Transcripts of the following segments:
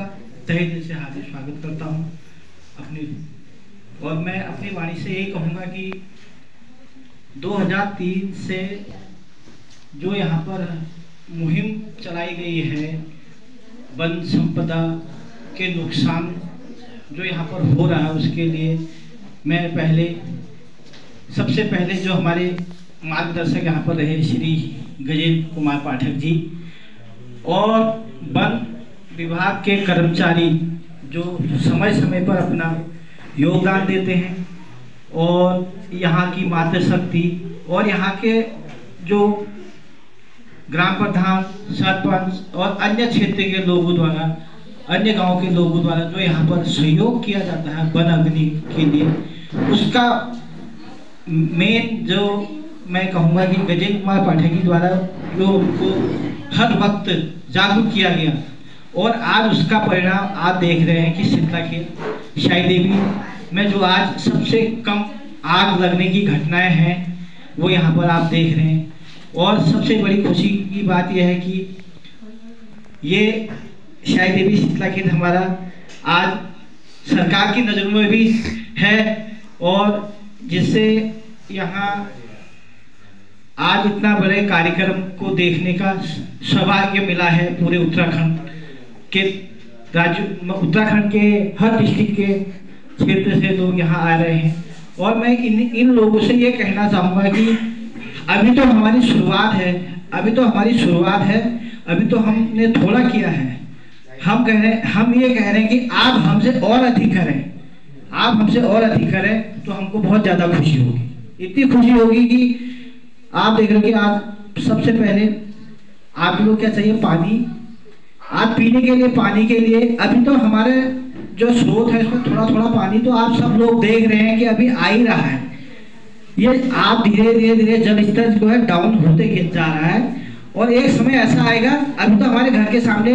आपका तहे दिल से हार्दिक स्वागत करता हूं और मैं अपनी वाणी से यही कहूँगा कि 2003 से जो यहाँ पर मुहिम चलाई गई है वन संपदा के नुकसान जो यहाँ पर हो रहा है, उसके लिए मैं सबसे पहले जो हमारे मार्गदर्शक यहाँ पर रहे श्री गजेंद्र कुमार पाठक जी और वन विभाग के कर्मचारी जो समय समय पर अपना योगदान देते हैं और यहाँ की मातृशक्ति और यहाँ के जो ग्राम प्रधान, सरपंच और अन्य क्षेत्र के लोगों द्वारा, अन्य गांव के लोगों द्वारा जो यहाँ पर सहयोग किया जाता है वन अग्नि के लिए, उसका मेन जो मैं कहूँगा कि गजेंद्र कुमार पाठक जी द्वारा जो उनको हर वक्त जागरूक किया गया और आज उसका परिणाम आप देख रहे हैं कि शीतलाखेत शाही देवी में जो आज सबसे कम आग लगने की घटनाएं हैं वो यहाँ पर आप देख रहे हैं। और सबसे बड़ी खुशी की बात यह है कि ये शाही देवी शीतलाखेत हमारा आज सरकार की नज़रों में भी है और जिससे यहाँ आज इतना बड़े कार्यक्रम को देखने का सौभाग्य मिला है। पूरे उत्तराखंड के हर डिस्ट्रिक्ट के क्षेत्र से लोग यहाँ आ रहे हैं और मैं इन लोगों से ये कहना चाहूँगा कि अभी तो हमारी शुरुआत है, अभी तो हमने थोड़ा किया है। हम ये कह रहे हैं कि आप हमसे और अधिक करें, तो हमको बहुत ज़्यादा खुशी होगी। इतनी खुशी होगी कि आप देख रहे हो कि आज सबसे पहले आप लोग क्या चाहिए, पानी। आज पीने के लिए, पानी के लिए अभी तो हमारे जो स्रोत है इसमें थोड़ा थोड़ा पानी तो आप सब लोग देख रहे हैं कि अभी आ ही रहा है। ये आप धीरे जल स्तर जो है डाउन होते जा रहा है और एक समय ऐसा आएगा, अभी तो हमारे घर के सामने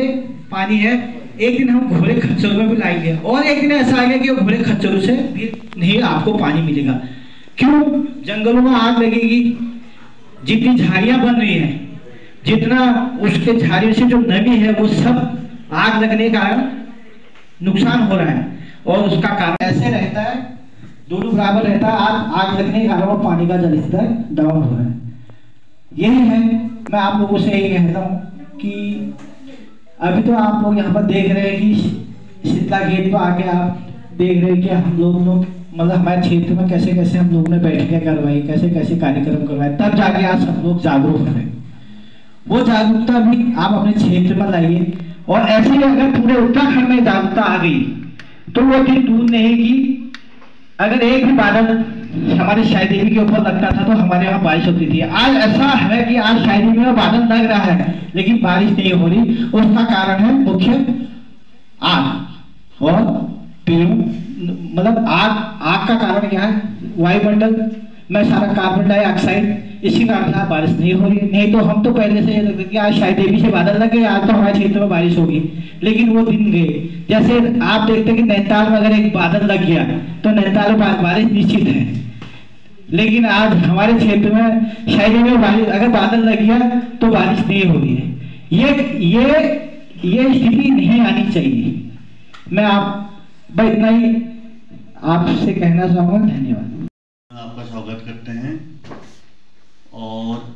पानी है, एक दिन हम घोड़े खच्चरों में भी लाएंगे और एक दिन ऐसा आएगा कि वो घोड़े खच्चरों से भी नहीं आपको पानी मिलेगा। क्यों? जंगलों में आग लगेगी, जितनी झाड़ियां बन रही हैं, जितना उसके झाड़ियों से जो नमी है वो सब आग लगने का नुकसान हो रहा है और उसका कारण ऐसे रहता है, दोनों बराबर रहता है। आग लगने के कारण पानी का जल स्तर डाउन हो रहा है। यही है, मैं आप लोगों से यही कहता हूँ कि अभी तो आप लोग यहाँ पर देख रहे हैं कि शीतलाखेत पर आके आप देख रहे हैं कि हम लोग मतलब हमारे क्षेत्र में कैसे कैसे हम लोगों ने बैठकें करवाई, कैसे कैसे कार्यक्रम करवाए, तब जाके आज सब लोग जागरूक हो रहे हैं। वो जागरूकता भी आप अपने क्षेत्र में लाइए और ऐसे ही अगर पूरे उत्तराखंड में जागरूकता आ गई तो वो दिन दूर नहीं कि अगर एक भी बादल हमारे शाही देवी के ऊपर लगता था तो हमारे यहाँ बारिश होती थी। आज ऐसा है कि आज शाही देवी में बादल लग रहा है लेकिन बारिश नहीं हो रही। उसका कारण है मुख्य आग और पेड़ों, मतलब आग का कारण क्या है? वायुमंडल में सारा कार्बन डाइऑक्साइड, इसी कारण से बारिश नहीं हो रही। नहीं तो हम तो पहले से ये कि आज शाही देवी से बादल लग गए, आज तो हमारे क्षेत्र में बारिश होगी, लेकिन वो दिन गए। जैसे आप देखते हैं कि नैनीताल में अगर एक बादल लग गया तो नैनीताल में बारिश निश्चित है, लेकिन आज हमारे क्षेत्र में शाही देवी में बारिश अगर बादल लग गया तो बारिश नहीं हो रही है। ये स्थिति नहीं आनी चाहिए। मैं इतना ही आपसे कहना चाहूँगा। धन्यवाद। आपका स्वागत करते हैं और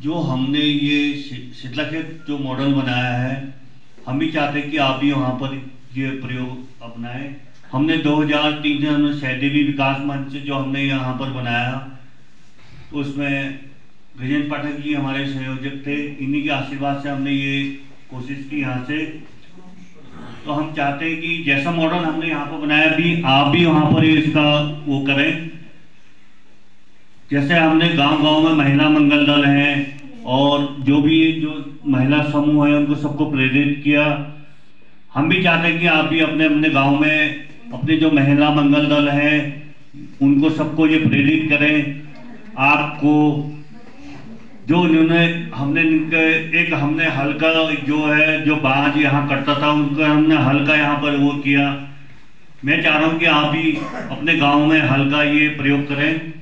जो हमने ये शीतलाखेत जो मॉडल बनाया है, हम भी चाहते हैं कि आप भी वहाँ पर ये प्रयोग अपनाएं। हमने 2003 से हमने शाही देवी विकास मंच जो हमने यहाँ पर बनाया, उसमें गजेंद्र पाठक जी हमारे संयोजक थे, इन्हीं के आशीर्वाद से हमने ये कोशिश की यहाँ से। तो हम चाहते हैं कि जैसा मॉडल हमने यहाँ पर बनाया भी आप भी वहाँ पर इसका वो करें। जैसे हमने गांव-गांव में महिला मंगल दल हैं और जो महिला समूह है उनको सबको प्रेरित किया। हम भी चाहते हैं कि आप भी अपने गांव में अपने जो महिला मंगल दल हैं उनको सबको ये प्रेरित करें। आपको जो हमने हल्का जो है जो बाज यहाँ करता था उनका हमने हल्का यहाँ पर वो किया। मैं चाह रहा हूँ कि आप भी अपने गांव में हल्का ये प्रयोग करें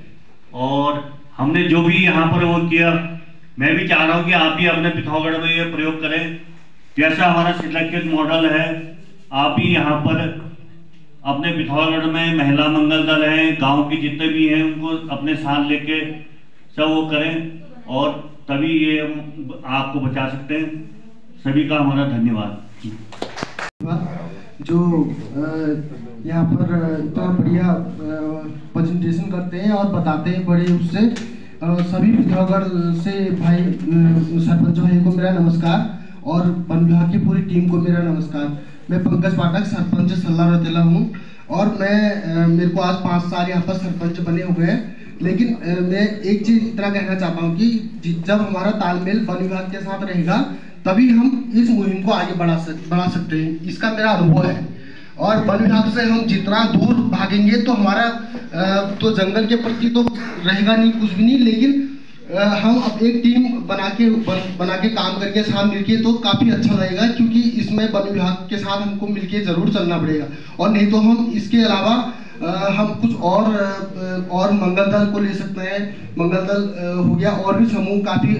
और हमने जो भी यहाँ पर वो किया, मैं भी चाह रहा हूँ कि आप भी अपने पिथौरागढ़ में ये प्रयोग करें जैसा हमारा शीतलाखेत मॉडल है, आप भी यहाँ पर अपने पिथौरागढ़ में महिला मंगल दल हैं, गांव के जितने भी हैं उनको अपने साथ लेके सब वो करें और तभी ये हम आपको बचा सकते हैं। सभी का हमारा धन्यवाद। जो यहाँ पर इतना बढ़िया प्रेजेंटेशन करते हैं और बताते हैं बड़े उससे सभी पिथौरागढ़ से भाई सरपंच भाई को मेरा नमस्कार और वन विभाग की पूरी टीम को मेरा नमस्कार। मैं पंकज पाठक सरपंच सल्ला रतेला हूँ और मेरे को आज 5 साल यहाँ पर सरपंच बने हुए हैं। लेकिन मैं एक चीज़ इतना कहना चाहता हूँ कि जब हमारा तालमेल वन विभाग के साथ रहेगा तभी हम इस मुहिम को आगे बढ़ा सकते हैं। इसका मेरा अनुभव है। और वन विभाग से हम जितना दूर भागेंगे तो हमारा तो जंगल के प्रति तो रहेगा नहीं कुछ भी नहीं, लेकिन हम अब एक टीम बना के काम करके साथ मिलके तो काफ़ी अच्छा रहेगा, क्योंकि इसमें वन विभाग के साथ हमको मिलके ज़रूर चलना पड़ेगा। और नहीं तो हम इसके अलावा हम कुछ और मंगल दल को ले सकते हैं। मंगल दल हो गया, और भी समूह काफ़ी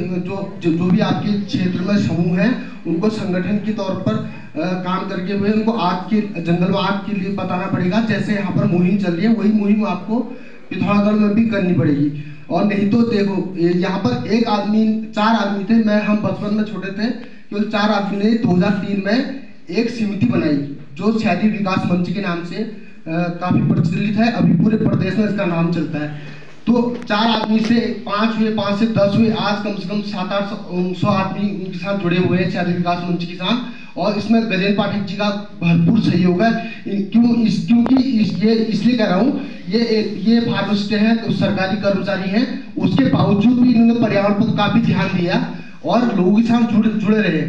जो भी आपके क्षेत्र में समूह हैं उनको संगठन के तौर पर काम करके हुए उनको आग के जंगल में आग के लिए बताना पड़ेगा। जैसे यहाँ पर मुहिम चल रही है वही मुहिम आपको पिथौरागढ़ में भी करनी पड़ेगी। और नहीं तो देखो यहाँ पर 4 आदमी थे, हम बचपन में छोटे थे, केवल 4 आदमी ने 2003 में एक समिति बनाई जो शहरी विकास मंच के नाम से काफ़ी प्रचलित है। अभी पूरे प्रदेश में इसका नाम चलता है। तो 4 आदमी से 5 हुए, 5 से 10 हुए, आज कम से कम 700-800 आदमी उनके साथ जुड़े हुए हैं शहरी विकास मंच के साथ। और इसमें गजेंद्र पाठक जी का भरपूर सहयोग है। क्योंकि ये इसलिए कह रहा हूँ, ये फार्मासिस्ट हैं तो सरकारी कर्मचारी हैं, उसके बावजूद भी इन्होंने पर्यावरण पर काफ़ी ध्यान दिया और लोगों के साथ जुड़े रहे।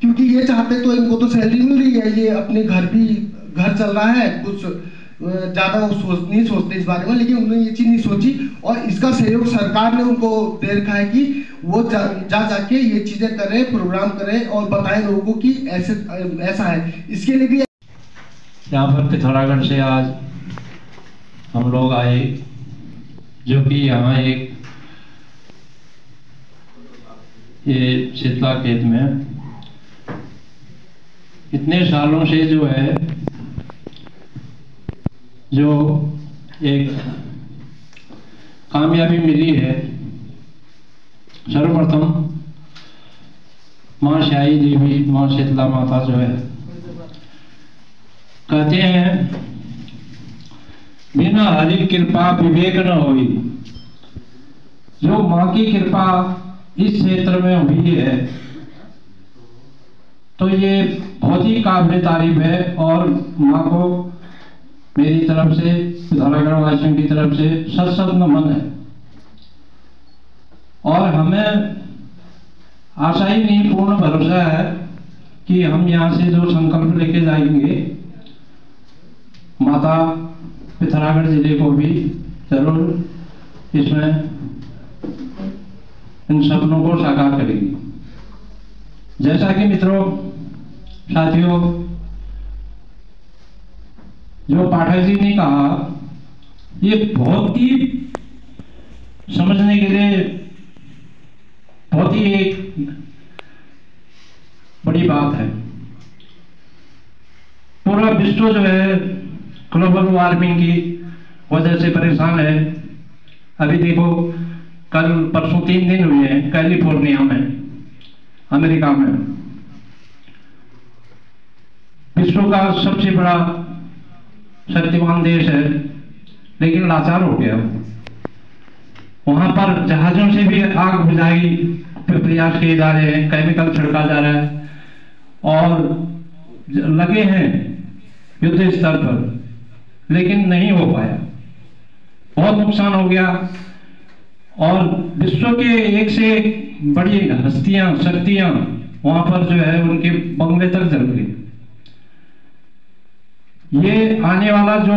क्योंकि ये चाहते तो इनको तो सैलरी मिल रही है, ये अपने घर चल रहा है, कुछ ज़्यादा वो नहीं सोचते इस बारे में, लेकिन उन्होंने ये चीज़ नहीं सोची और इसका सहयोग सरकार ने उनको दे रखा है कि वो जाके ये चीज़ें करें, प्रोग्राम करें और बताएं लोगों को कि ऐसा है। इसके लिए भी यहाँ पर पिथौरागढ़ से आज हम लोग आए, जो कि यहाँ ये शीतलाखेत में इतने सालों से जो है जो एक कामयाबी मिली है। सर्वप्रथम माँ श्याई देवी, माँ शीतला माता जो है, कहते हैं बिना हरि कृपा विवेक न होई। जो माँ की कृपा इस क्षेत्र में हुई है तो ये बहुत ही काबिल तारीफ है। और माँ को मेरी तरफ से, पिथौरागढ़ वासियों की तरफ से सत नमन है। और हमें आशा ही नहीं, पूर्ण भरोसा है कि हम यहाँ से जो संकल्प लेके जाएंगे, माता पिथौरागढ़ जिले को भी जरूर इसमें इन सपनों को साकार करेगी। जैसा कि मित्रों, साथियों, जो पाठक जी ने कहा, ये बहुत ही समझने के लिए बहुत ही एक बड़ी बात है। पूरा विश्व जो है ग्लोबल वार्मिंग की वजह से परेशान है। अभी देखो, कल परसों 3 दिन हुए हैं कैलिफोर्निया में, अमेरिका में, विश्व का सबसे बड़ा शक्तिमान देश है, लेकिन लाचार हो गया। वहां पर जहाजों से भी आग बुझाई पे प्रयास किए जा रहे हैं, केमिकल छिड़का जा रहा है और लगे हैं युद्ध स्तर पर, लेकिन नहीं हो पाया। बहुत नुकसान हो गया और विश्व के एक से एक बड़ी हस्तियां, शक्तियां वहां पर जो है उनके बंगले तक जल गए। ये आने वाला जो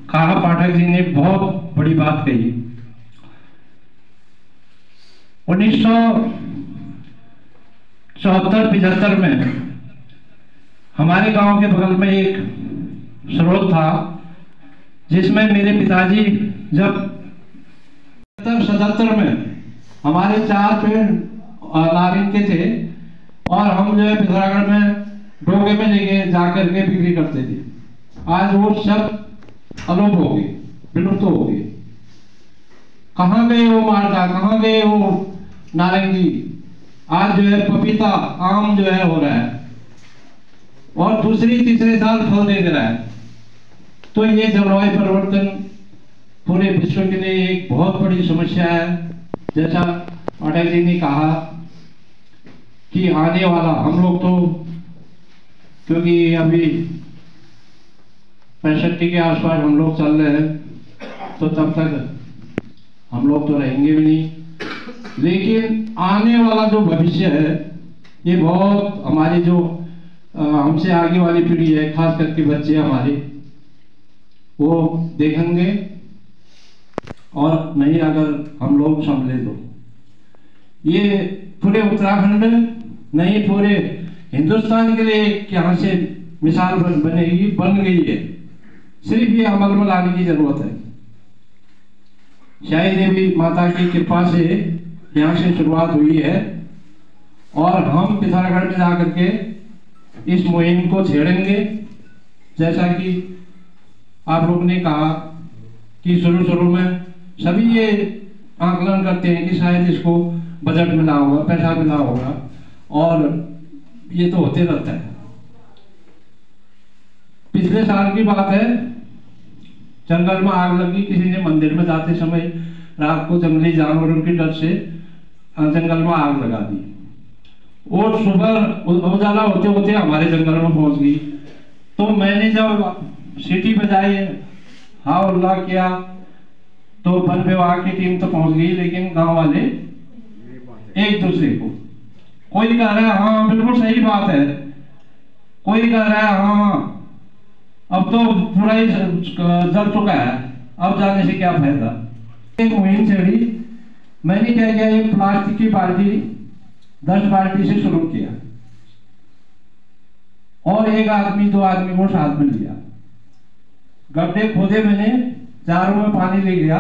कहा पाठक जी ने, बहुत बड़ी बात कही। 1974-75 में हमारे गांव के बगल में एक स्रोत था, जिसमें मेरे पिताजी जब 77 में हमारे 4 पेड़ नारियल के थे, और हम जो है पिथौरागढ़ में डोंगे में लेके जा करके बिक्री करते थे। आज वो सब अलोप हो गए, विलुप्त हो गए। कहाँ गए वो माल्टा, कहाँ गए वो नारंगी? आज जो है पपीता, आम जो है हो रहा है और दूसरी तीसरे साल फल दे रहा है। तो ये जलवायु परिवर्तन पूरे विश्व के लिए एक बहुत बड़ी समस्या है। जैसा अटल जी ने कहा कि आने वाला, हम लोग तो क्योंकि अभी 65 के आसपास हम लोग चल रहे हैं, तो तब तक हम लोग तो रहेंगे भी नहीं, लेकिन आने वाला जो भविष्य है ये बहुत हमारी जो हमसे आगे वाली पीढ़ी है, खास करके बच्चे हमारे, वो देखेंगे। और नहीं अगर हम लोग संभले तो ये पूरे उत्तराखंड नहीं पूरे हिंदुस्तान के लिए यहाँ से मिसाल बनेगी, बन गई है। सिर्फ ये अमल में लाने की जरूरत है। शायद देवी माता की कृपा से यहाँ से शुरुआत हुई है और हम पिथौरागढ़ में जाकर के इस मुहिम को छेड़ेंगे। जैसा कि आप लोग ने कहा कि शुरू में सभी ये आकलन करते हैं कि शायद इसको बजट मिला होगा, पैसा मिला होगा, और ये तो होते रहता है। पिछले साल की बात है, जंगल में आग लगी। किसी ने मंदिर में जाते समय रात को जंगली जानवरों की डर से जंगल में आग लगा दी और सुबह उजाला होते होते हमारे जंगल में पहुंच गई। तो मैंने जब सीटी बजाई, हाँ उल्लाह किया, तो वन विभाग की टीम तो पहुंच गई, लेकिन गांव वाले एक दूसरे को, कोई कह रहा है हाँ बिल्कुल सही बात है, कोई कह रहा है हाँ अब तो पूरा ही जल चुका है, अब जाने से क्या फायदा। एक मुहिम छेड़ी। मैंने क्या किया, एक प्लास्टिक की बाल्टी 10 बाल्टी से शुरू किया और एक आदमी 2 आदमी को साथ में लिया। गड्ढे खोदे मैंने, चारों में पानी ले गया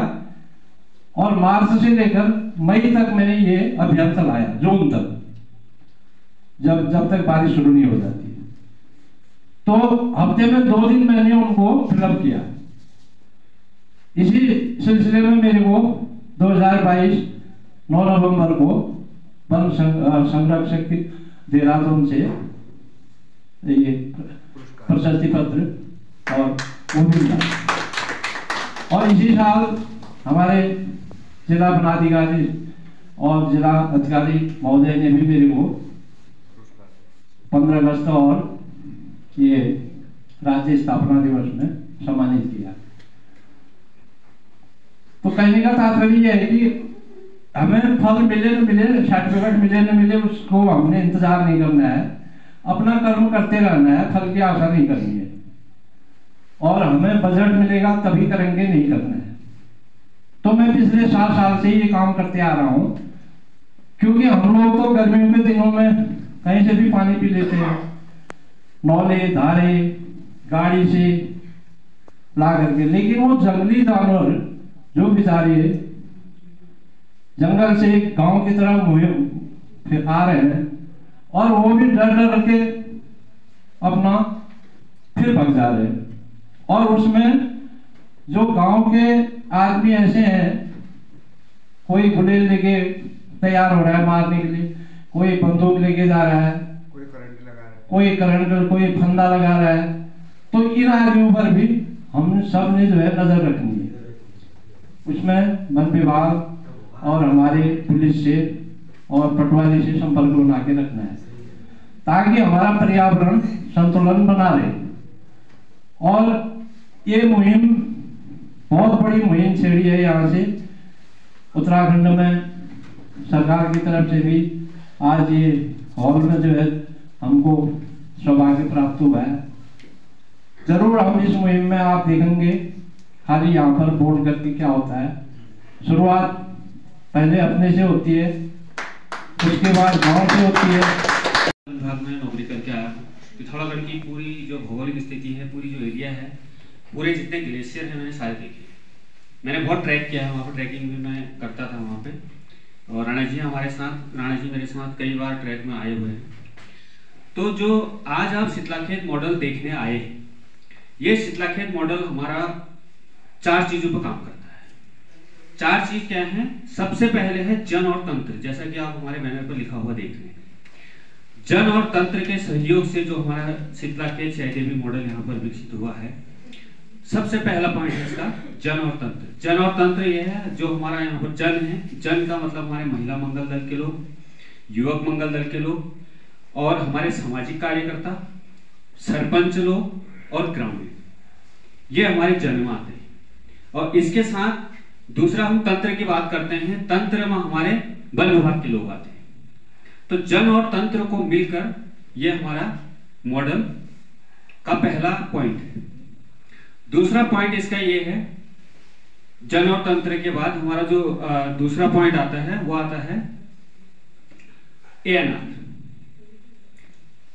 और मार्च से लेकर मई तक मैंने ये अभियान चलाया, जून तक, जब तक बारिश शुरू नहीं हो जाती। तो हफ्ते में 2 दिन मैंने उनको फिलअप किया। इसी सिलसिले में मेरे को 2022 9 नवंबर को वन संरक्षक देहरादून से ये प्रशस्ति पत्र और वो मिला। और इसी साल हमारे जिला वनाधिकारी और जिला अधिकारी महोदय ने भी मेरे को 15 अगस्त और ये राज्य स्थापना दिवस में सम्मानित किया। तो कहने का तात्पर्य यह है कि हमें फल मिले न मिले, सर्टिफिकेट मिले न मिले, उसको हमने इंतजार नहीं करना है, अपना कर्म करते रहना है, फल की आशा नहीं करनी है। और हमें बजट मिलेगा तभी करेंगे, नहीं करना है। तो मैं पिछले 7 साल से ये काम करते आ रहा हूँ, क्योंकि हम लोग तो गर्मियों के दिनों में कहीं से भी पानी पी लेते हैं, नौले धारे गाड़ी से ला करके, लेकिन वो जंगली जानवर जो बेचारे जंगल से गांव की तरफ फिर आ रहे हैं और वो भी डर डर के अपना फिर भाग जा रहे हैं। और उसमें जो गांव के आदमी ऐसे हैं, कोई गुलेल लेके तैयार हो रहा है मारने के लिए, कोई बंदूक लेके जा रहा है, कोई करंट लगा रहा है, कोई फंदा लगा रहा है। तो इन आदमियों पर भी हम सब ने जो है नजर रखनी है। उसमें वन विभाग और हमारे पुलिस से और पटवारी से संपर्क बना के रखना है, ताकि हमारा पर्यावरण संतुलन बना रहे। और ये मुहिम बहुत बड़ी मुहिम छेड़ी है यहाँ से उत्तराखंड में। सरकार की तरफ से भी आज ये हॉल में जो है हमको सौभाग्य प्राप्त हुआ है। जरूर हम इस मुहिम में आप देखेंगे, खाली यहाँ पर बोर्ड करके क्या होता है। शुरुआत पहले अपने से होती है, उसके बाद गांव से होती है। विभाग में नौकरी करके आया हूँ। पिथौरागढ़ की पूरी जो भौगोलिक स्थिति है, पूरी जो एरिया है, पूरे जितने ग्लेशियर हैं मैंने सारे देखे। मैंने बहुत ट्रैक किया है वहाँ पर, ट्रैकिंग भी मैं करता था वहाँ पे। और राणा जी हमारे साथ, राणा जी मेरे साथ कई बार ट्रैक में आए हुए हैं। तो जो आज आप शीतलाखेत मॉडल देखने आए हैं, ये शीतलाखेत मॉडल हमारा 4 चीजों पर काम करता है। 4 चीज क्या है? सबसे पहले है जन और तंत्र, जैसा कि आप हमारे बैनर पर लिखा हुआ देख रहे हैं। जन और तंत्र के सहयोग से जो हमारा शीतलाखेत CIDB मॉडल यहाँ पर विकसित हुआ है, सबसे पहला पॉइंट है इसका जन और तंत्र। जन और तंत्र ये है, जो हमारा यहाँ पर जन है, जन का मतलब हमारे महिला मंगल दल के लोग, युवक मंगल दल के लोग और हमारे सामाजिक कार्यकर्ता, सरपंच लोग और ग्रामीण, ये हमारे जन में आते हैं। और इसके साथ दूसरा हम तंत्र की बात करते हैं, तंत्र में हमारे वन विभाग के लोग आते हैं। तो जन और तंत्र को मिलकर ये हमारा मॉडल का पहला पॉइंट है। दूसरा पॉइंट इसका ये है, जन और तंत्र के बाद हमारा जो दूसरा पॉइंट आता है वो आता है ANR,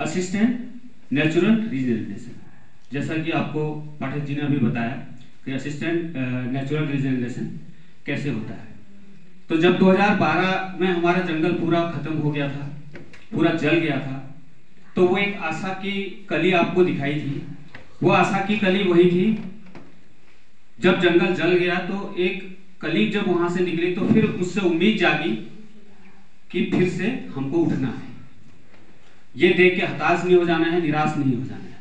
असिस्टेंट नेचुरल रीजनरेशन। जैसा कि आपको पाठक जी ने अभी बताया कि असिस्टेंट नेचुरल रीजनरेशन कैसे होता है। तो जब 2012 में हमारा जंगल पूरा खत्म हो गया था, पूरा जल गया था, तो वो एक आशा की कली आपको दिखाई थी। वो आशा की कली वही थी, जब जंगल जल गया तो एक कली जब वहां से निकली तो फिर उससे उम्मीद जागी कि फिर से हमको उठना है, ये देख के हताश नहीं हो जाना है, निराश नहीं हो जाना है।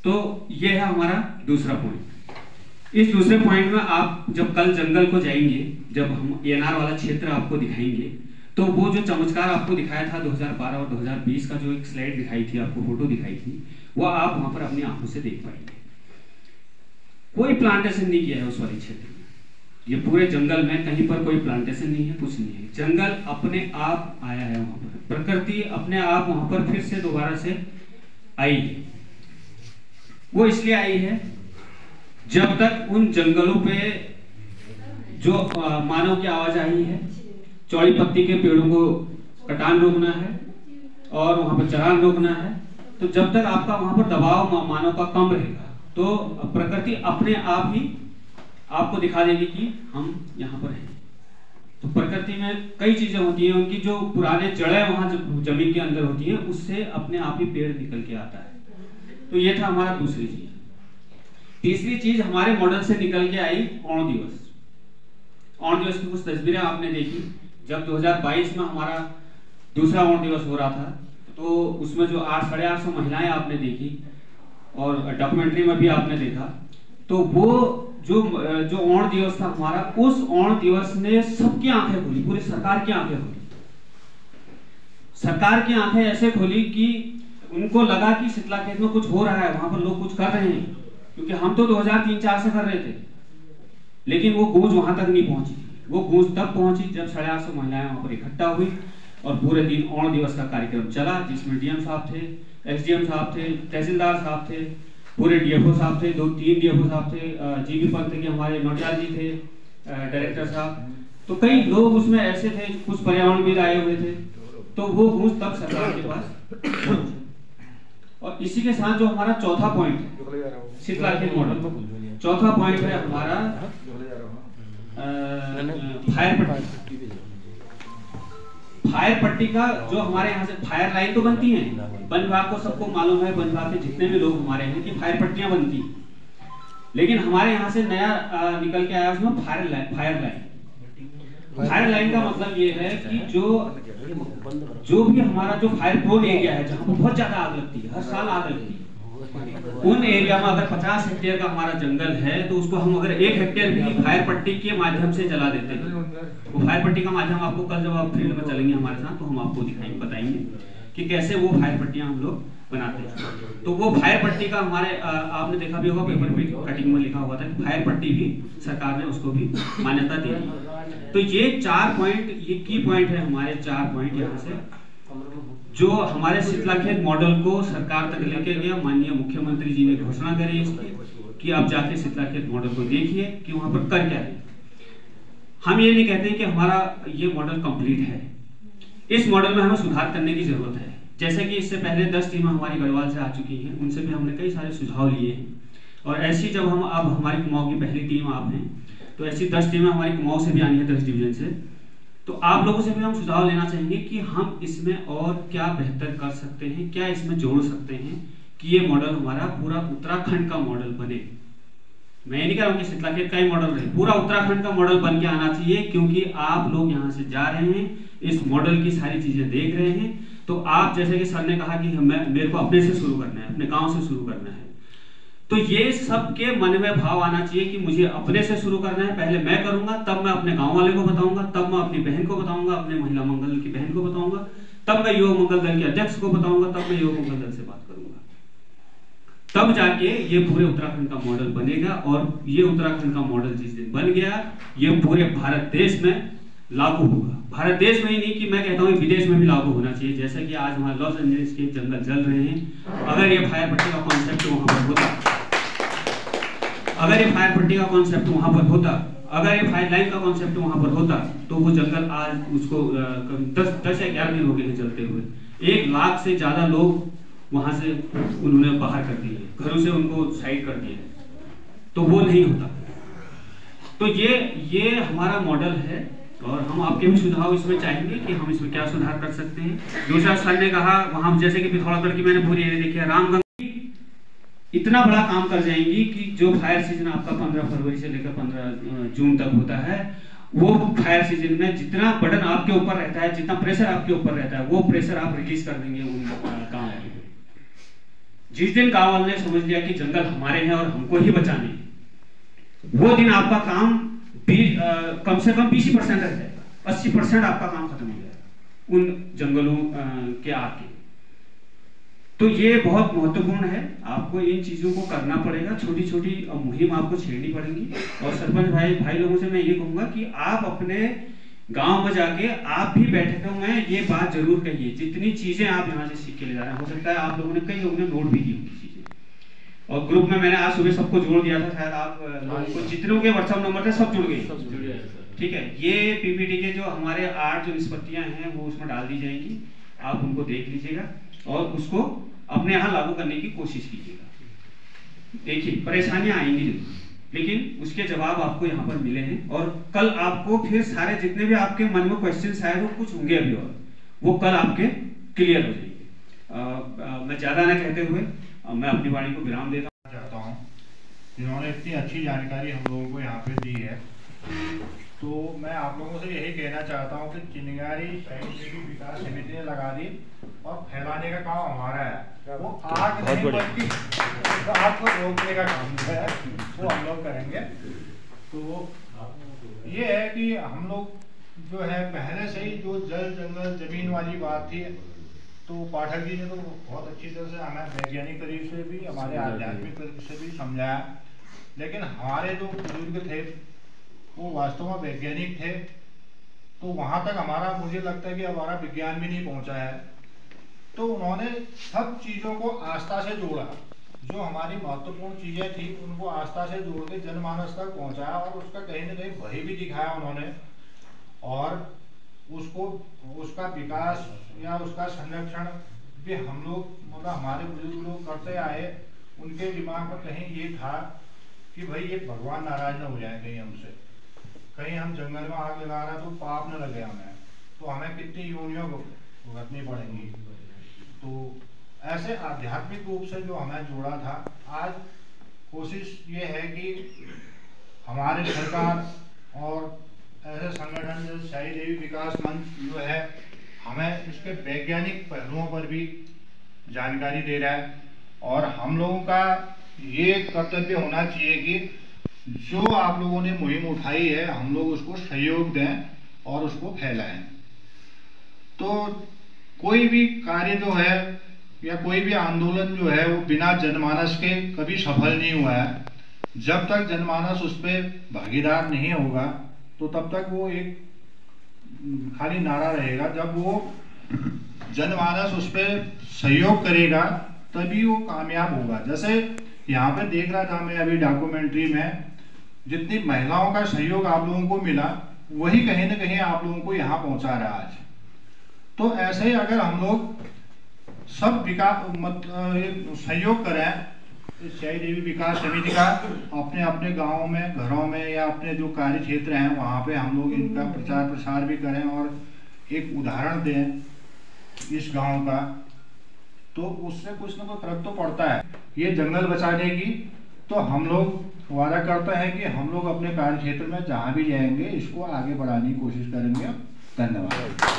तो ये है हमारा दूसरा पॉइंट। इस दूसरे पॉइंट में आप जब कल जंगल को जाएंगे, जब हम ANR वाला क्षेत्र आपको दिखाएंगे, तो वो जो चमत्कार आपको दिखाया था 2012 और 2020 का, जो एक स्लाइड दिखाई थी आपको, फोटो दिखाई थी, वो आप वहां पर अपनी आंखों से देख पाएंगे। कोई प्लांटेशन नहीं किया है उस वाले क्षेत्र में, ये पूरे जंगल में कहीं पर कोई प्लांटेशन नहीं है, कुछ नहीं है। जंगल अपने आप आया है वहां पर, प्रकृति अपने आप वहां पर फिर से दोबारा से आई है। वो इसलिए आई है जब तक उन जंगलों पे जो मानव की आवाजाही है, चौड़ी पत्ती के पेड़ों को कटान रोकना है और वहां पर चरान रोकना है, तो जब तक आपका वहां पर दबाव मानव का कम रहेगा, तो प्रकृति अपने आप ही आपको दिखा देगी कि हम यहाँ पर हैं। तो प्रकृति में कई चीजें होती हैं, उनकी जो पुराने जड़ें वहां जमीन के अंदर होती हैं, उससे अपने आप ही पेड़ निकल के आता है। तो ये था हमारा दूसरी चीज। तीसरी चीज हमारे मॉडल से निकल के आई ओण दिवस। ओण दिवस की कुछ तस्वीरें आपने देखी। जब 2022 में हमारा दूसरा ओण दिवस हो रहा था, तो उसमें जो 800-850 महिलाएं आपने देखी और डॉक्यूमेंट्री में भी आपने देखा, तो वो जो ओण दिवस था हमारा, उस ओण दिवस ने सबकी आंखें खोली, पूरी सरकार की आंखें खोली। सरकार की आंखें ऐसे खोली कि उनको लगा कि शीतलाखेत में कुछ हो रहा है, वहां पर लोग कुछ कर रहे हैं, क्योंकि हम तो 2003-04 से कर रहे थे, लेकिन वो गूंज वहां तक नहीं पहुंची। वो गूंज तब पहुंची जब 850 महिलाएं वहां पर इकट्ठा हुई और पूरे दिन ओण दिवस का कार्यक्रम चला, जिसमें DM साहब थे, SDM साहब थे, तहसीलदार साहब थे, पूरे DFO साहब थे, 2-3 DFO साहब थे, GB पंत के हमारे नोटियाल जी थे, डायरेक्टर साहब, तो कई लोग उसमें ऐसे थे, कुछ पर्यावरणविद आए हुए थे। तो वो गूंज तब सरकार के पास पहुंची। और इसी के साथ जो हमारा चौथा पॉइंट है शीतलाखेत मॉडल, चौथा पॉइंट है हमारा फायर पट्टी। फायर पट्टी का जो हमारे यहाँ से फायर लाइन तो बनती है, वन विभाग को सबको मालूम है, वन विभाग के जितने भी लोग हमारे हैं कि फायर पट्टियां बनती हैं, लेकिन हमारे यहाँ से नया निकल के आया उसमें फायर लाइन। फायर लाइन का मतलब ये है कि जो भी हमारा जो फायर प्रोन एरिया है, जहाँ पर बहुत ज्यादा आग लगती है, हर साल आग लगती है, उन एरिया में अगर 50 हेक्टेयर का हमारा जंगल है, तो उसको हम अगर 1 हेक्टेयर भी फायर पट्टी के माध्यम से जला देते हैं। वो फायर पट्टी का माध्यम आपको कल जब आप फील्ड में चलेंगे हमारे साथ, तो हम आपको दिखाएंगे, बताएंगे कि कैसे वो फायर पट्टियां हम लोग बनाते हैं। तो वो फायर पट्टी का हमारे आपने देखा भी होगा, पेपर पे कटिंग में लिखा हुआ था कि फायर पट्टी भी सरकार ने उसको भी मान्यता दी है। तो ये 4 पॉइंट, ये की पॉइंट है हमारे 4 पॉइंट यहाँ से, जो हमारे शीतलाखेत मॉडल को सरकार तक लेके गया। माननीय मुख्यमंत्री जी ने घोषणा करी इसकी कि आप जाके शीतलाखेत मॉडल को देखिए कि वहां पर कर क्या है। हम ये नहीं कहते कि हमारा ये मॉडल कंप्लीट है, इस मॉडल में हमें सुधार करने की जरूरत है। जैसे कि इससे पहले 10 टीमें हमारी गढ़वाल से आ चुकी हैं, उनसे भी हमने कई सारे सुझाव लिए हैं, और ऐसी जब हम अब हमारी कुमाऊं की पहली टीम आप हैं, तो ऐसी 10 टीमें हमारी कुमाऊं से भी आनी है, 10 डिवीजन से। तो आप लोगों से भी हम सुझाव लेना चाहेंगे कि हम इसमें और क्या बेहतर कर सकते हैं, क्या इसमें जोड़ सकते हैं कि ये मॉडल हमारा पूरा उत्तराखंड का मॉडल बने। मैं ये नहीं कह रहा हूँ कि शीतलाखेत का ही मॉडल रहे, पूरा उत्तराखंड का मॉडल बन के आना चाहिए, क्योंकि आप लोग यहाँ से जा रहे हैं, इस मॉडल की सारी चीजें देख रहे हैं। तो आप जैसे कि सर ने कहा कि मेरे को अपने से शुरू करना है, अपने गांव से शुरू करना है, तो ये सबके मन में भाव आना चाहिए कि मुझे अपने से शुरू करना है। पहले मैं करूंगा, तब मैं अपने गांव वाले को बताऊंगा, तब मैं अपनी बहन को बताऊंगा, अपने महिला मंगल की बहन को बताऊंगा, तब मैं युवक मंगल दल के अध्यक्ष को बताऊंगा, तब मैं युवक मंगल दल से बात करूंगा, तब जाके ये पूरे उत्तराखंड का मॉडल बनेगा। और ये उत्तराखंड का मॉडल जिस दिन बन गया, ये पूरे भारत देश में लागू होगा। भारत देश में ही नहीं कि मैं कहता हूँ विदेश में भी लागू होना चाहिए। जैसे कि आज हमारे लॉस एंजलिस के जंगल जल रहे हैं, अगर ये फायर पट्टी का कॉन्सेप्ट वहां पर होता, अगर ये फायर पट्टी का कॉन्सेप्ट वहां पर होता, अगर ये फायर लाइन का कॉन्सेप्ट वहां पर होता, तो वो जंगल आज उसको 10 या 11 दिन हो गए हैं जलते हुए। 1 लाख से ज्यादा लोग वहां से उन्होंने बाहर कर दिए, घरों से उनको साइड कर दिए, तो वो नहीं होता। तो ये हमारा मॉडल है और हम आपके भी सुझाव इसमें चाहेंगे कि हम इसमें क्या सुधार कर सकते हैं। दूसरा सर ने कहा वहां जैसे कि पिथौरागढ़ की मैंने पूरी एरिया देखी है, रामगंगा इतना बड़ा काम कर जाएंगी कि जो फायर सीजन आपका 15 फरवरी से लेकर 15 जून तक होता है, वो फायर सीजन में जितना बर्डन आपके ऊपर रहता है, जितना प्रेशर आपके ऊपर रहता है, वो प्रेशर आप रिलीज कर देंगे उन गाँव वालों को। जिस दिन गाँव वालों ने समझ लिया कि जंगल हमारे हैं और हमको ही बचाने हैं, वो दिन आपका काम कम से कम 20% रह जाएगा, 80% आपका काम खत्म हो जाएगा उन जंगलों के आके। तो ये बहुत महत्वपूर्ण है, आपको इन चीजों को करना पड़ेगा, छोटी छोटी मुहिम आपको छेड़नी पड़ेंगी। और सरपंच भाई लोगों से मैं ये कहूंगा कि आप अपने गांव में जाके आप भी बैठकों में ये बात जरूर कहिए, जितनी चीजें आप यहाँ से सीख के ले जा रहे हैं। हो सकता है आप लोगों ने, कई लोगों ने नोट भी की होंगी चीजें, और ग्रुप में मैंने आज सुबह सबको जोड़ दिया था, शायद आप लोगों को जितनों के व्हाट्सएप नंबर थे सब जुड़ गए, ठीक है। ये पीपीटी के जो हमारे 8 जो निष्पत्तियां हैं वो उसमें डाल दी जाएंगी, आप उनको देख लीजिएगा और उसको अपने यहाँ लागू करने की कोशिश कीजिएगा। देखिए परेशानियां आएंगी जरूर, लेकिन उसके जवाब आपको यहाँ पर मिले हैं, और कल आपको फिर सारे जितने भी आपके मन में क्वेश्चन शायद वो कुछ होंगे अभी, और वो कल आपके क्लियर हो जाएंगे। मैं ज्यादा ना कहते हुए मैं अपनी वाणी को विराम देता चाहता हूँ। इन्होंने इतनी अच्छी जानकारी हम लोगों को यहाँ पे दी है, तो मैं आप लोगों से यही कहना चाहता हूँ कि चिंगारी विकास समिति ने लगा दी और फैलाने का काम हमारा है, वो आग नहीं बल्कि आग को रोकने का काम जो है वो हम लोग करेंगे। तो ये है कि हम लोग जो है पहले से ही जो जल जंगल जमीन वाली बात थी, तो पाठक जी ने तो बहुत अच्छी तरह से हमें वैज्ञानिक तरीके से भी, हमारे आध्यात्मिक तरीके से भी समझाया, लेकिन हमारे जो बुजुर्ग थे वो वास्तव में वैज्ञानिक थे, तो वहाँ तक हमारा, मुझे लगता है कि हमारा विज्ञान भी नहीं पहुँचा है। तो उन्होंने सब चीज़ों को आस्था से जोड़ा, जो हमारी महत्वपूर्ण चीज़ें थी उनको आस्था से जोड़ के जनमानस तक पहुँचाया, और उसका कहीं ना कहीं वही भी दिखाया उन्होंने, और उसको उसका विकास या उसका संरक्षण भी हम लोग, मतलब हमारे बुजुर्ग लोग करते आए। उनके दिमाग में कहीं ये था कि भाई ये भगवान नाराज ना हो जाए कहीं हमसे, कहीं हम जंगल में आग लगा रहे तो पाप न लगे हमें, तो हमें कितनी योनियों भुगतनी पड़ेंगी। तो ऐसे आध्यात्मिक रूप से जो हमें जोड़ा था, आज कोशिश ये है कि हमारे सरकार और ऐसे संगठन जैसे शाही देवी विकास मंच जो है हमें इसके वैज्ञानिक पहलुओं पर भी जानकारी दे रहा है, और हम लोगों का ये कर्तव्य होना चाहिए कि जो आप लोगों ने मुहिम उठाई है हम लोग उसको सहयोग दें और उसको फैलाएं। तो कोई भी कार्य जो है या कोई भी आंदोलन जो है वो बिना जनमानस के कभी सफल नहीं हुआ है। जब तक जनमानस उस पर भागीदार नहीं होगा तो तब तक वो एक खाली नारा रहेगा। जब वो जनमानस उस पर सहयोग करेगा तभी वो कामयाब होगा। जैसे यहाँ पे देख रहा था मैं अभी डॉक्यूमेंट्री में, जितनी महिलाओं का सहयोग आप लोगों को मिला वही कहीं ना कहीं आप लोगों को यहाँ पहुँचा रहा है आज। तो ऐसे ही अगर हम लोग सब विकास सहयोग करें इस शहरी देवी विकास समिति का अपने अपने गाँव में, घरों में या अपने जो कार्य क्षेत्र हैं वहाँ पे हम लोग इनका प्रचार प्रसार भी करें और एक उदाहरण दें इस गांव का, तो उससे कुछ ना कुछ फर्क तो पड़ता है। ये जंगल बचाने की तो हम लोग वादा करते हैं कि हम लोग अपने कार्य क्षेत्र में जहाँ भी जाएंगे इसको आगे बढ़ाने की कोशिश करेंगे। धन्यवाद।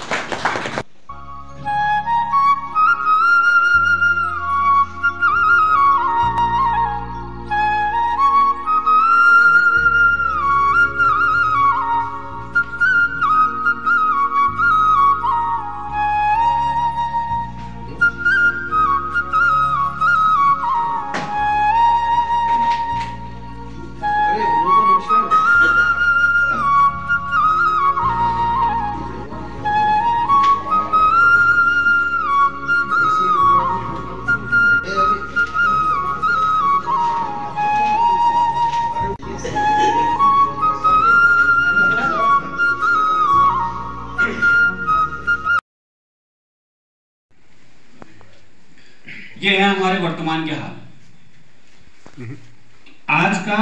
ये है हमारे वर्तमान के हाल। आज का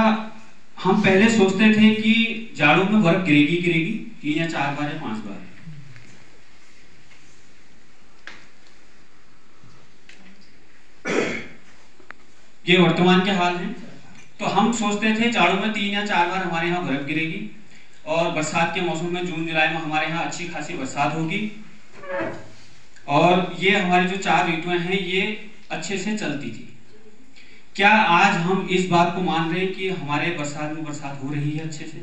हम पहले सोचते थे कि जाड़ों में बर्फ गिरेगी 3 या 4 बार या 5 बार। ये वर्तमान के हाल हैं। तो हम सोचते थे जाड़ों में 3 या 4 बार हमारे यहाँ बर्फ गिरेगी और बरसात के मौसम में जून जुलाई में हमारे यहाँ अच्छी खासी बरसात होगी और ये हमारी जो 4 ऋतुएं हैं ये अच्छे से चलती थी। क्या आज हम इस बात को मान रहे हैं कि हमारे बरसात में बरसात हो रही है अच्छे से?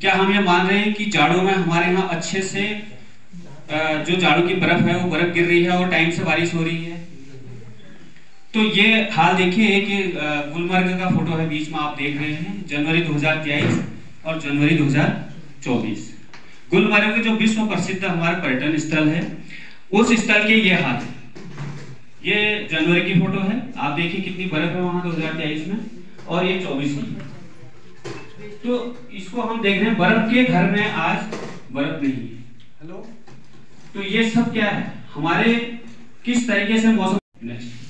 क्या हम ये मान रहे हैं कि जाड़ों में हमारे यहाँ अच्छे से जो जाड़ों की बर्फ है वो बर्फ गिर रही है और टाइम से बारिश हो रही है? तो ये हाल देखिए कि गुलमर्ग का फोटो है, बीच में आप देख रहे हैं जनवरी 2023 और जनवरी 2024। गुलमर्ग जो विश्व प्रसिद्ध हमारा पर्यटन स्थल है, उस स्थल के ये हाल है। ये जनवरी की फोटो है, आप देखिए कितनी बर्फ है वहां 2023 में और ये 24 की। तो इसको हम देख रहे हैं बर्फ के घर में आज बर्फ नहीं है। हेलो, तो ये सब क्या है? हमारे किस तरीके से मौसम। नेक्स्ट,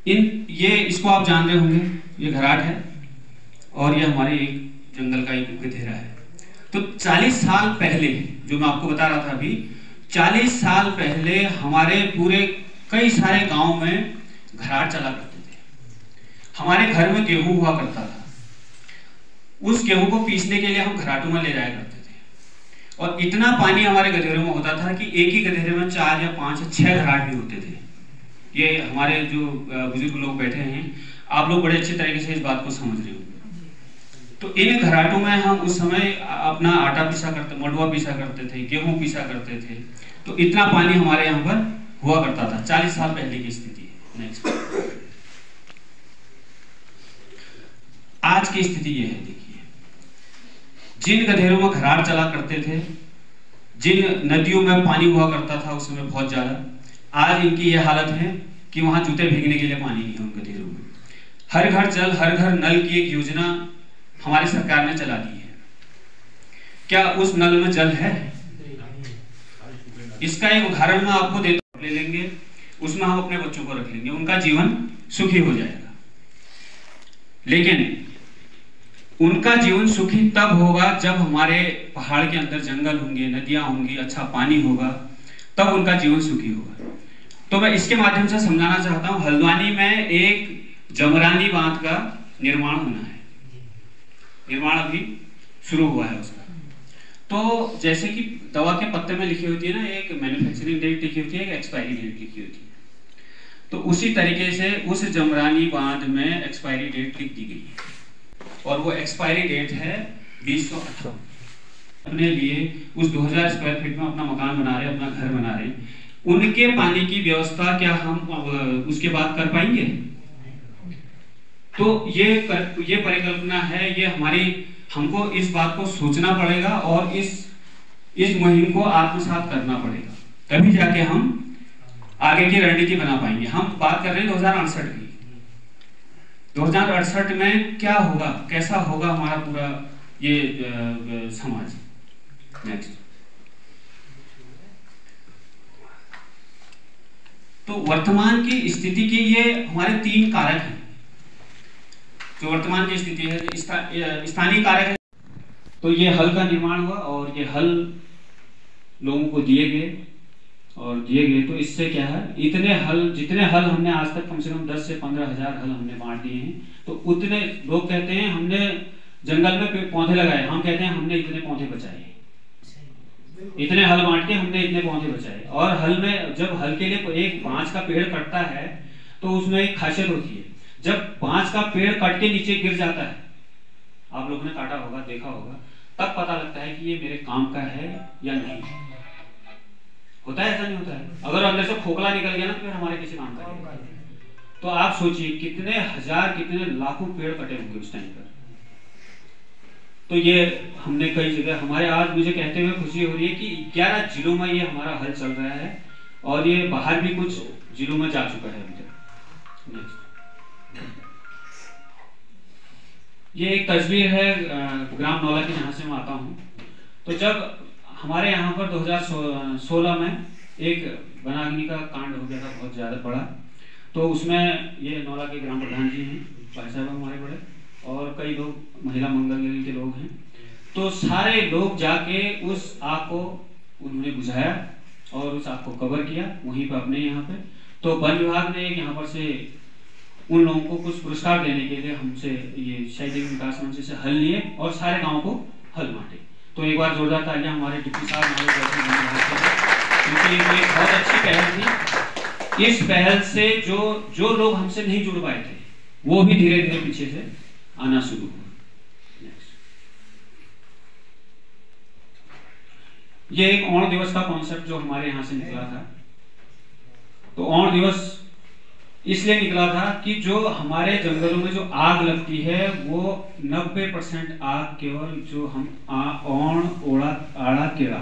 ये इसको आप जान रहे होंगे, ये घराट है और ये हमारे एक जंगल का एक गधेरा है। तो 40 साल पहले, जो मैं आपको बता रहा था अभी, 40 साल पहले हमारे पूरे कई सारे गांव में घराट चला करते थे। हमारे घर में गेहूं हुआ करता था, उस गेहूं को पीसने के लिए हम घराटों में ले जाया करते थे और इतना पानी हमारे गधेरों में होता था कि एक ही गधेरे में 4 या 5 या 6 घराट भी होते थे। ये हमारे जो बुजुर्ग लोग बैठे हैं, आप लोग बड़े अच्छे तरीके से इस बात को समझ रहे होंगे। तो इन घराटों में हम उस समय अपना आटा पीसा करते, मडुआ पीसा करते थे, गेहूं पीसा करते थे। तो इतना पानी हमारे यहाँ पर हुआ करता था। 40 साल पहले की स्थिति है। नेक्स्ट, आज की स्थिति ये है। देखिए, जिन गधेरों में घराट चला करते थे, जिन नदियों में पानी हुआ करता था उस समय बहुत ज्यादा, आज इनकी ये हालत है कि वहां जूते भीगने के लिए पानी नहीं है उन गधेरों में। हर घर जल हर घर नल की एक योजना हमारी सरकार ने चला दी है। क्या उस नल में जल है? इसका एक उदाहरण मैं आपको देता हूं, ले लेंगे, उसमें हम अपने बच्चों को रख लेंगे, उनका जीवन सुखी हो जाएगा। लेकिन उनका जीवन सुखी तब होगा जब हमारे पहाड़ के अंदर जंगल होंगे, नदियां होंगी, अच्छा पानी होगा, तब उनका जीवन सुखी होगा। तो मैं इसके माध्यम से समझाना चाहता हूं, हल्द्वानी में एक जमरानी बांध का निर्माण होना है। निर्माण अभी शुरू हुआ है उसका। तो जैसे कि दवा के पत्ते में लिखी होती है ना, एक मैन्युफैक्चरिंग डेट लिखी होती है, एक एक्सपायरी डेट लिखी होती है। तो उसी तरीके से उस जमरानी बांध में एक्सपायरी डेट लिख दी गई है और वो एक्सपायरी डेट है 2018। अपने लिए उस 2000 स्क्वायर फीट में अपना मकान बना रहे, अपना घर बना रहे, उनके पानी की व्यवस्था क्या हम उसके बाद कर पाएंगे? तो ये परिकल्पना है, ये हमको इस बात को सोचना पड़ेगा और इस मुहिम को आत्मसात करना पड़ेगा, तभी जाके हम आगे की रणनीति बना पाएंगे। हम बात कर रहे हैं 2068 की। 2068 में क्या होगा, कैसा होगा हमारा पूरा ये समाज। नेक्स्ट, तो वर्तमान की स्थिति के ये हमारे 3 कारक हैं। जो वर्तमान की स्थिति है, स्थानीय कारक है। तो ये हल का निर्माण हुआ और ये हल लोगों को दिए गए तो इससे क्या है, इतने हल, जितने हल हमने आज तक कम से कम 10 से 15 हज़ार हल हमने बांट दिए हैं। तो उतने लोग कहते हैं हमने जंगल में पौधे लगाए, हम कहते हैं हमने इतने पौधे बचाए, इतने हल बांट के हमने इतने पौधे बचाए। और हल में जब हल के लिए एक बांस का पेड़ कटता है तो उसमें एक खासियत होती है, जब बांस का पेड़ कट के नीचे गिर जाता है, आप लोगों ने काटा होगा, देखा होगा, तब पता लगता है कि ये मेरे काम का है या नहीं। होता है, ऐसा नहीं होता है? अगर अंदर से खोखला निकल गया ना तो फिर हमारे किसी काम का नहीं। तो आप सोचिए कितने हजार, कितने लाखों पेड़ कटे होंगे उस टाइम पर। तो ये हमने कई जगह, हमारे आज मुझे कहते हुए खुशी हो रही है कि 11 जिलों में ये हमारा हल चल रहा है और ये बाहर भी कुछ जिलों में जा चुका है अभी तक। ये एक तस्वीर है ग्राम नौला की, जहाँ से मैं आता हूँ। तो जब हमारे यहाँ पर 2016 में एक वनाग्नि का कांड हो गया था, बहुत ज़्यादा बड़ा, तो उसमें ये नौला के ग्राम प्रधान जी हैं, भाई साहब हमारे बड़े, और कई लोग महिला मंगल दल के लोग हैं। तो सारे लोग जाके उस आग को उन्होंने बुझाया और उस आग को कवर किया वहीं पर अपने यहाँ पे। तो वन विभाग ने यहाँ पर से उन लोगों को कुछ पुरस्कार देने के लिए हमसे ये शहीद विकास मंच से हल लिए और सारे गाँव को हल बांटे। तो एक बार जोरदार तालियां हमारे डिप्टी साहब, क्योंकि ये बहुत अच्छी पहल थी। इस पहल से जो लोग हमसे नहीं जुड़ पाए थे वो भी धीरे धीरे पीछे से आना शुरू हुआ। ये एक ओण दिवस का कॉन्सेप्ट जो हमारे यहाँ से निकला था। तो ओण दिवस इसलिए निकला था कि जो हमारे जंगलों में जो आग लगती है वो 90% आग केवल जो हम ओण, ओड़ा, आड़ा, केड़ा,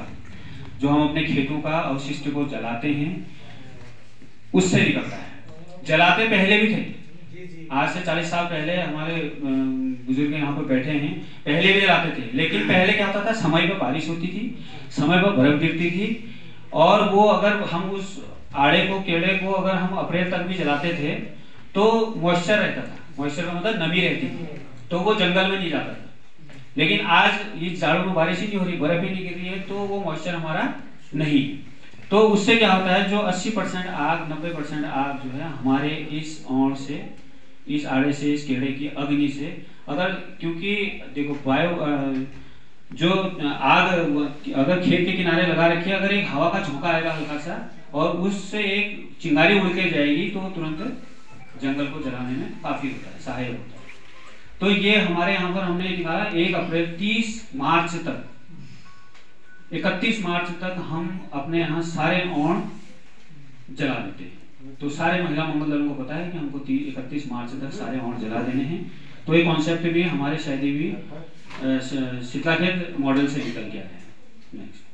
जो हम अपने खेतों का अवशिष्ट को जलाते हैं उससे निकलता है। जलाते पहले भी थे, आज से 40 साल पहले हमारे बुजुर्ग यहाँ पर बैठे हैं, पहले भी जलाते थे। लेकिन पहले क्या होता था, समय पर बारिश होती थी, समय पर बर्फ गिरती थी, और वो अगर हम उस आड़े को, केड़े को अगर हम अप्रैल तक भी जलाते थे तो मॉइस्चर रहता था। मॉइस्चर का मतलब नमी रहती थी, तो वो जंगल में नहीं जाता था। लेकिन आज ये जाड़ों में बारिश ही नहीं हो रही, बर्फ ही नहीं गिर रही है, तो वो मॉइस्चर हमारा नहीं। तो उससे क्या होता है, जो 80% आग, 90% आग जो है हमारे इस ओण से, इस आड़े से, इस केड़े की अग्नि से, अगर, क्योंकि देखो वायु जो आग अगर खेत के किनारे लगा रखी है, अगर एक हवा का झोंका आएगा हल्का सा और उससे एक चिंगारी उड़ के जाएगी तो तुरंत जंगल को जलाने में काफी होता है, सहायक होता है। तो ये हमारे यहाँ पर हमने निकाला 1 अप्रैल 30 मार्च तक, 31 मार्च तक हम अपने यहाँ सारे ओण जला देते हैं। तो सारे महिला मंगल दलों को पता है कि हमको 31 मार्च तक सारे ओण जला देने हैं। तो ये कॉन्सेप्ट भी हमारे शायद भी शीतलाखेत मॉडल से निकल गया है। नेक्स्ट।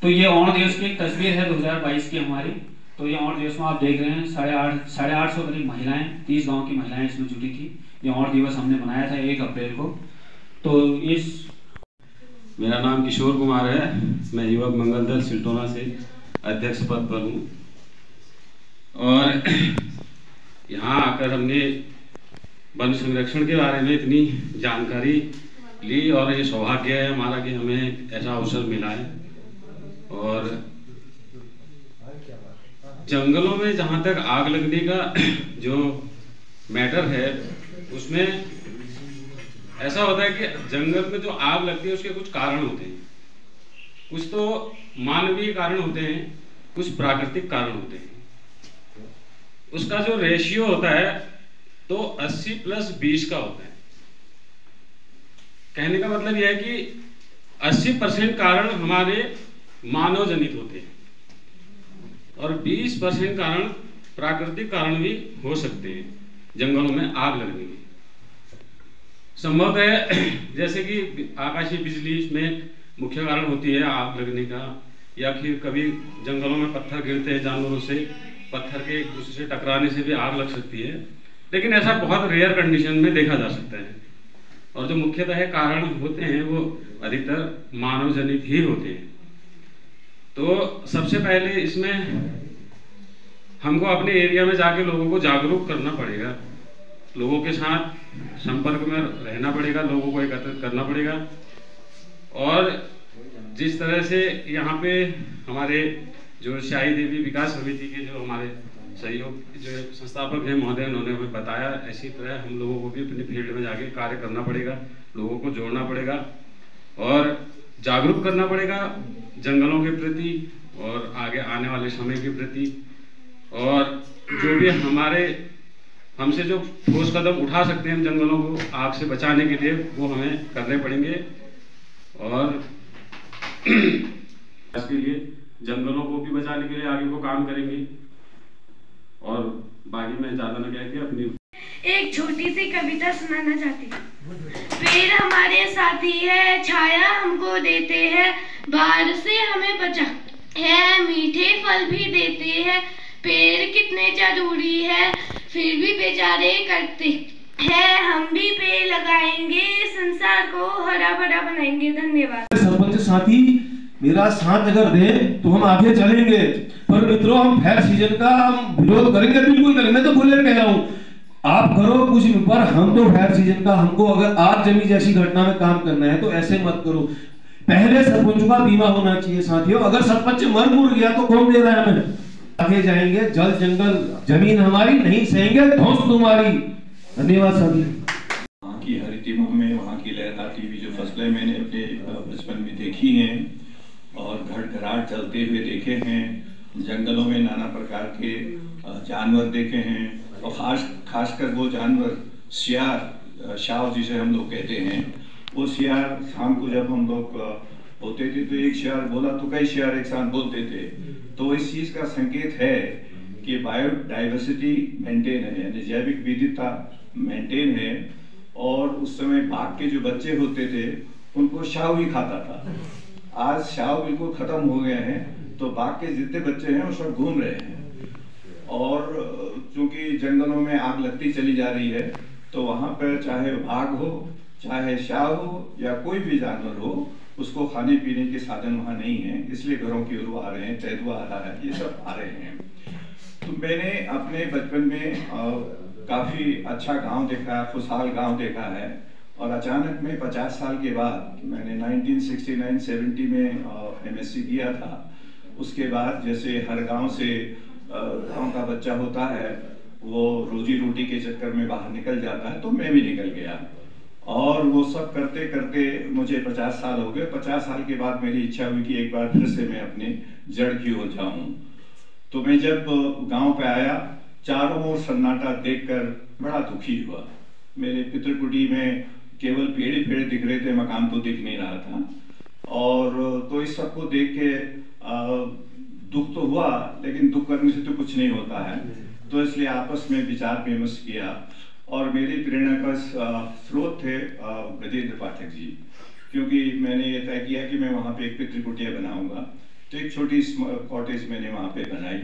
तो ये ओण दिवस की एक तस्वीर है 2022 की हमारी। तो ये ओण दिवस में आप देख रहे हैं 850 करीब महिलाएं, 30 गांव की महिलाएं इसमें जुटी थी। ये ओण दिवस हमने मनाया था 1 अप्रैल को। तो इस मेरा नाम किशोर कुमार है, मैं युवक मंगल दल सिलटोना से अध्यक्ष पद पर हूँ। और यहाँ आकर हमने वन संरक्षण के बारे में इतनी जानकारी ली और ये सौभाग्य है हमारा कि हमें ऐसा अवसर मिला है। और जंगलों में जहाँ तक आग लगने का जो मैटर है उसमें ऐसा होता है कि जंगल में जो आग लगती है उसके कुछ कारण होते हैं, कुछ तो मानवीय कारण होते हैं, कुछ प्राकृतिक कारण होते हैं। उसका जो रेशियो होता है तो 80+20 का होता है। कहने का मतलब यह है कि 80% कारण हमारे मानव जनित होते हैं और 20% कारण प्राकृतिक कारण भी हो सकते हैं जंगलों में आग लगने के। संभव है जैसे कि आकाशीय बिजली में मुख्य कारण होती है आग लगने का, या फिर कभी जंगलों में पत्थर गिरते हैं जानवरों से, पत्थर के एक दूसरे से टकराने से भी आग लग सकती है। लेकिन ऐसा बहुत रेयर कंडीशन में देखा जा सकता है। और जो मुख्यतः कारण होते हैं वो अधिकतर मानव जनित ही होते हैं। तो सबसे पहले इसमें हमको अपने एरिया में जाके लोगों को जागरूक करना पड़ेगा, लोगों के साथ संपर्क में रहना पड़ेगा, लोगों को एकत्रित करना पड़ेगा। और जिस तरह से यहाँ पे हमारे जो शाही देवी विकास समिति के जो हमारे सहयोग जो संस्थापक हैं महोदय, उन्होंने हमें बताया, ऐसी तरह हम लोगों को भी अपने फील्ड में जाके कार्य करना पड़ेगा, लोगों को जोड़ना पड़ेगा और जागरूक करना पड़ेगा जंगलों के प्रति और आगे आने वाले समय के प्रति। और जो भी हमसे जो ठोस कदम उठा सकते हैं हम जंगलों को आग से बचाने के लिए, वो हमें करने पड़ेंगे। और इसके लिए जंगलों को भी बचाने के लिए आगे को काम करेंगे। और बाकी मैं ज्यादा न कह के अपनी एक छोटी सी कविता सुनाना चाहती हूँ। पेड़ हमारे साथी है, छाया हमको देते हैं, बाढ़ से हमें बचा है, मीठे फल भी देते हैं। पेड़ कितने जरूरी है, फिर भी बेचारे करते हैं। हम भी पेड़ लगाएंगे, संसार को हरा भरा बनाएंगे। धन्यवाद। सरपंच साथी मेरा साथ अगर दे तो हम आगे चलेंगे, पर मित्रों हम फायर सीजन का हम विरोध करेंगे, बिल्कुल करेंगे। मैं तो बोले कह रहा हूँ आप करो कुछ, पर हम तो फायर सीजन का, हमको अगर आग जमी जैसी घटना में काम करना है तो ऐसे मत करो। पहले सरपंचों का बीमा होना चाहिए साथियों। अगर सरपंच मर मुर गया तो कौन दे रहा है हमें? आगे जाएंगे, जल जंगल जमीन हमारी, नहीं सहेंगे ध्वंस तुम्हारी। धन्यवाद साथी। वहाँ की हरितिमा में वहाँ की लहराती हुई जो फसलें मैंने अपने बचपन में देखी हैं और घर घराट चलते हुए देखे हैं, जंगलों में नाना प्रकार के जानवर देखे हैं। और खासकर वो जानवर सियार, शाव जिसे हम लोग कहते हैं, वो सियार शाम को जब हम लोग होते थे तो एक सियार बोला तो कई सियार एक साथ बोलते थे। तो इस चीज का संकेत है कि बायोडाइवर्सिटी मेंटेन है, यानी जैविक विविधता मेंटेन है। और उस समय बाघ के जो बच्चे होते थे उनको शाव ही खाता था। आज शाव बिल्कुल खत्म हो गए हैं, तो बाघ के जितने बच्चे हैं वो सब घूम रहे हैं। और चूंकि जंगलों में आग लगती चली जा रही है, तो वहां पर चाहे बाघ हो, चाहे शाव हो या कोई भी जानवर हो, उसको खाने पीने के साधन वहां नहीं है, इसलिए घरों की ओर आ रहे हैं, तेंदुआ आ रहा है, ये सब आ रहे हैं। तो मैंने अपने बचपन में काफी अच्छा गांव देखा, खुशहाल गांव देखा है। और अचानक में 50 साल के बाद मैंने 1969-70 में MSc किया था। उसके बाद जैसे हर गांव से गांव का बच्चा होता है, वो रोजी रोटी के चक्कर में बाहर निकल जाता है, तो मैं भी निकल गया। और वो सब करते करते मुझे 50 साल हो गए। 50 साल के बाद मेरी इच्छा हुई कि एक बार फिर से मैं अपने जड़ की ओर जाऊं। तो मैं जब गांव पे आया, चारों ओर सन्नाटा देखकर बड़ा दुखी हुआ। मेरे पितृकुटी में केवल पेड़ ही पेड़ दिख रहे थे, मकान तो दिख नहीं रहा था। और तो इस सबको देख के दुख तो हुआ, लेकिन दुख करने से तो कुछ नहीं होता है। तो इसलिए आपस में विचार विमर्श किया। और मेरी प्रेरणा का स्रोत थे गजेंद्र पाठक जी, क्योंकि मैंने ये तय किया कि मैं वहाँ पे एक पितृकुटिया बनाऊंगा। तो एक छोटी कॉटेज मैंने वहाँ पे बनाई।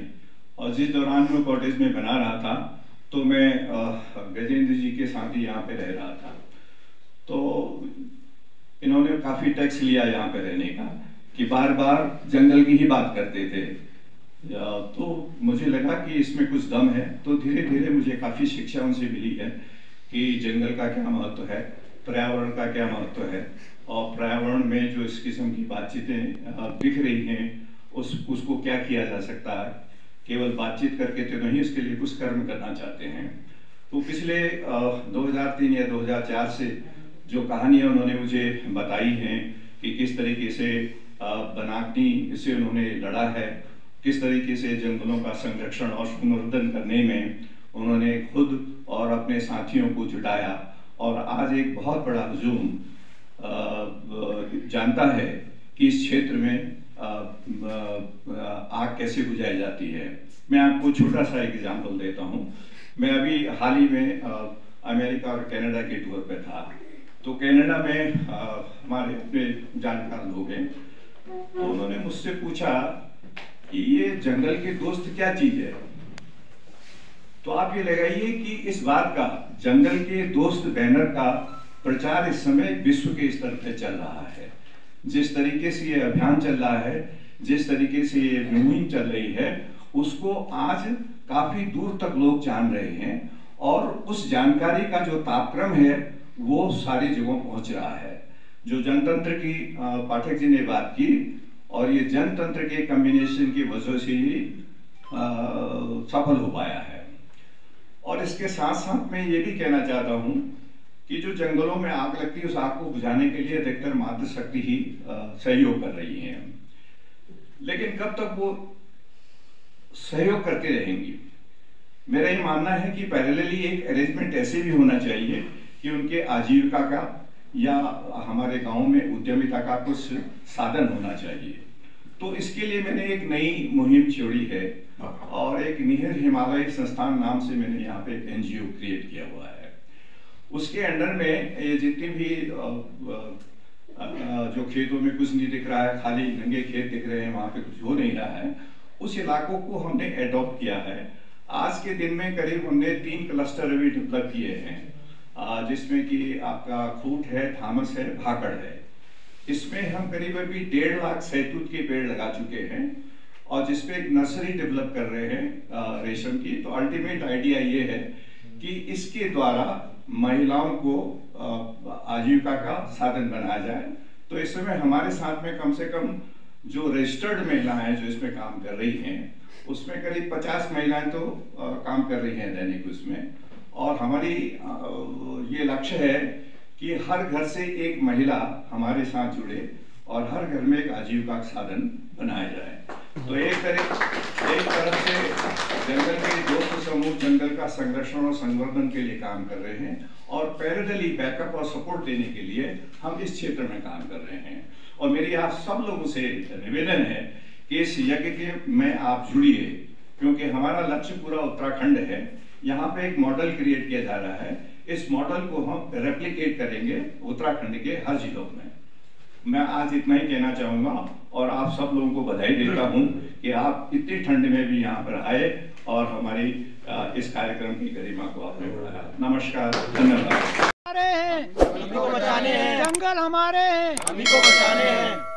और जिस दौरान मैं कॉटेज में बना रहा था, तो मैं गजेंद्र जी के साथ ही यहाँ पे रह रहा था। तो इन्होंने काफी टैक्स लिया यहाँ पे रहने का, कि बार बार जंगल की ही बात करते थे। तो मुझे लगा कि इसमें कुछ दम है। तो धीरे धीरे मुझे काफी शिक्षा उनसे मिली है कि जंगल का क्या महत्व है, पर्यावरण का क्या महत्व है, और पर्यावरण में जो इस किस्म की बातचीतें दिख रही हैं उसको क्या किया जा सकता है। केवल बातचीत करके तो नहीं, इसके लिए कुछ कर्म करना चाहते हैं। तो पिछले 2003 या 2004 से जो कहानियाँ उन्होंने मुझे बताई हैं कि किस तरीके से बनाग्नि से उन्होंने लड़ा है, किस तरीके से जंगलों का संरक्षण और संवर्धन करने में उन्होंने खुद और अपने साथियों को जुटाया। और आज एक बहुत बड़ा हुजूम जानता है कि इस क्षेत्र में आग कैसे बुझाई जाती है। मैं आपको छोटा सा एग्जाम्पल देता हूँ। मैं अभी हाल ही में अमेरिका और कनाडा के टूर पे था। तो कनाडा में हमारे अपने जानकार लोग हैं, तो उन्होंने मुझसे पूछा कि ये जंगल के दोस्त क्या चीज है। तो आप ये लगाइए कि इस बात का, जंगल के दोस्त बैनर का प्रचार इस समय विश्व के स्तर पर चल रहा है। जिस तरीके से ये अभियान चल रहा है, जिस तरीके से ये मुहिम चल रही है उसको आज काफी दूर तक लोग जान रहे हैं और उस जानकारी का जो तापक्रम है वो सारी जगहों पहुंच रहा है। जो जनतंत्र की पाठक जी ने बात की और ये जनतंत्र के कॉम्बिनेशन की वजह से ही सफल हो पाया है। और इसके साथ साथ मैं ये भी कहना चाहता हूँ कि जो जंगलों में आग लगती है उस आग को बुझाने के लिए अधिकतर मातृशक्ति ही सहयोग कर रही है, लेकिन कब तक वो सहयोग करते रहेंगी? मेरा ये मानना है कि पैरेलली एक अरेंजमेंट ऐसे भी होना चाहिए कि उनके आजीविका का या हमारे गांव में उद्यमिता का कुछ साधन होना चाहिए। तो इसके लिए मैंने एक नई मुहिम छोड़ी है और एक निहर हिमालय संस्थान नाम से मैंने यहाँ पे एनजीओ क्रिएट किया हुआ है। उसके अंडर में ये जितने भी जो खेतों में कुछ नहीं दिख रहा है, खाली नंगे खेत दिख रहे हैं, वहाँ पे कुछ हो नहीं रहा है, उस इलाकों को हमने एडॉप्ट किया है। आज के दिन में करीब हमने 3 क्लस्टर अभी डेवलप किए हैं, जिसमें कि आपका खूट है, थामस है, भाकड़ है। इसमें हम करीब अभी 1.5 लाख सहतूत के पेड़ लगा चुके हैं और जिसपे एक नर्सरी डेवलप कर रहे हैं रेशम की। तो अल्टीमेट आइडिया ये है कि इसके द्वारा महिलाओं को आजीविका का साधन बनाया जाए। तो इस समय हमारे साथ में कम से कम जो रजिस्टर्ड महिलाएं जो इसमें काम कर रही हैं उसमें करीब 50 महिलाएं तो काम कर रही हैं दैनिक उसमें। और हमारी ये लक्ष्य है कि हर घर से एक महिला हमारे साथ जुड़े और हर घर में एक आजीविका का साधन बनाया जाए। तो एक तरफ से जंगल के दोस्त समूह जंगल का संरक्षण और संवर्धन के लिए काम कर रहे हैं और पैरेलली बैकअप और सपोर्ट देने के लिए हम इस क्षेत्र में काम कर रहे हैं। और मेरी आप सब लोगों से निवेदन है कि इस यज्ञ के में आप जुड़िए, क्योंकि हमारा लक्ष्य पूरा उत्तराखंड है। यहाँ पे एक मॉडल क्रिएट किया जा रहा है, इस मॉडल को हम रेप्लिकेट करेंगे उत्तराखंड के हर जिलों में। मैं आज इतना ही कहना चाहूंगा और आप सब लोगों को बधाई देता हूं कि आप इतनी ठंड में भी यहाँ पर आए और हमारी इस कार्यक्रम की गरिमा को आपने बढ़ाया। नमस्कार, धन्यवाद। हमारे हैं, हम ही को बचाने हैं। जंगल हमारे हैं, हम ही को बचाने हैं।